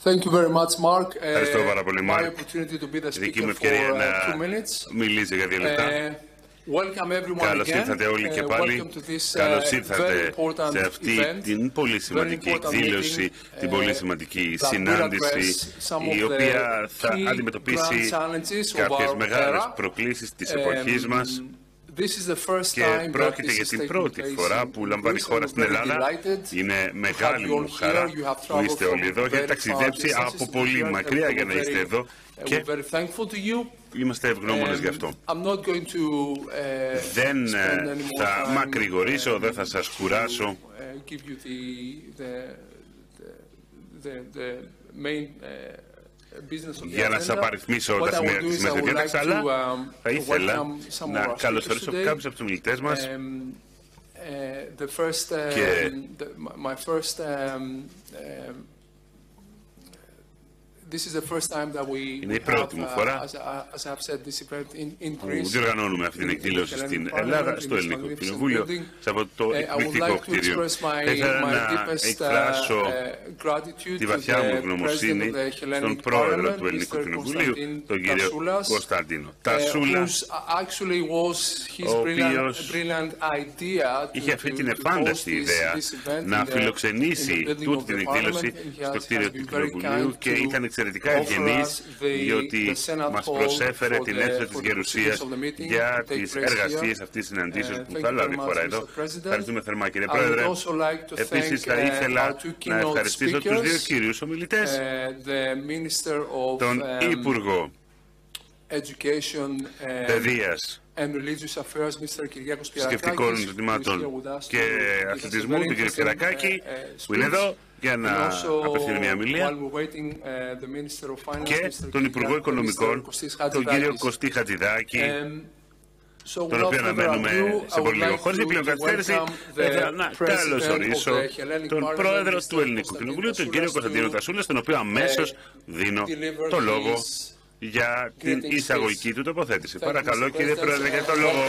Thank you very much, Mark. Ευχαριστώ πάρα πολύ, Μάρκ. Δική μου ευκαιρία να μιλήσω για 2 λεπτά. Καλώς ήρθατε όλοι και πάλι. Καλώς ήρθατε σε αυτή την πολύ σημαντική εκδήλωση, την πολύ σημαντική συνάντηση, η οποία θα αντιμετωπίσει κάποιες μεγάλες προκλήσεις της εποχής μας. Και πρόκειται για την πρώτη φορά που λαμβάνει η χώρα στην Ελλάδα. Είναι μεγάλη μου χαρά που είστε όλοι εδώ. Έχετε ταξιδέψει από πολύ μακριά για να είστε εδώ και είμαστε ευγνώμονες γι' αυτό. Δεν θα μακρηγορήσω, δεν θα σας κουράσω. Για να σας απαριθμίσω τα σημεία της μεσοδιάταξης, αλλά θα ήθελα να καλωσορίσω κάποιους από τους μιλητές μας και είναι η πρώτη μου φορά που διοργανώνουμε αυτή την εκδήλωση στην Ελλάδα, στο Ελληνικό Κοινοβούλιο, σε αυτό το εκπληκτικό κτίριο. Θα ήθελα να εκφράσω τη βαθιά μου ευγνωμοσύνη στον πρόεδρο του Ελληνικού Κοινοβουλίου, τον κύριο Κωνσταντίνο Τασούλα, ο οποίος είχε αυτή την εφάνταστη ιδέα να φιλοξενήσει τούτη την εκδήλωση στο κτίριο του Κοινοβουλίου και ήταν εξαιρετικά ευγενής, διότι μας προσέφερε την αίθουσα της Γερουσίας για τις εργασίες αυτής της συναντήσεως που θα λάβει η χώρα εδώ. Ευχαριστούμε θερμά, κύριε Πρόεδρε. Επίσης, θα ήθελα να ευχαριστήσω τους 2 κύριους ομιλητές, τον Υπουργό Παιδείας, Θρησκευτικών Ζητημάτων και Αθλητισμού, τον κύριο Κερακάκη, που είναι εδώ για να απευθύνει μια ομιλία, και τον Υπουργό Οικονομικών, τον κύριο Κωστή Χατζηδάκη, τον οποίο αναμένουμε σε πολύ λίγο. Χωρίς πλέον καθυστέρηση, θα ήθελα να καλωσορίσω τον Πρόεδρο του Ελληνικού Κοινοβουλίου, τον κύριο Κωνσταντίνο Τασούλα, στον οποίο αμέσως δίνω το λόγο για την εισαγωγική του τοποθέτηση. Παρακαλώ, κύριε Πρόεδρε, για το λόγο.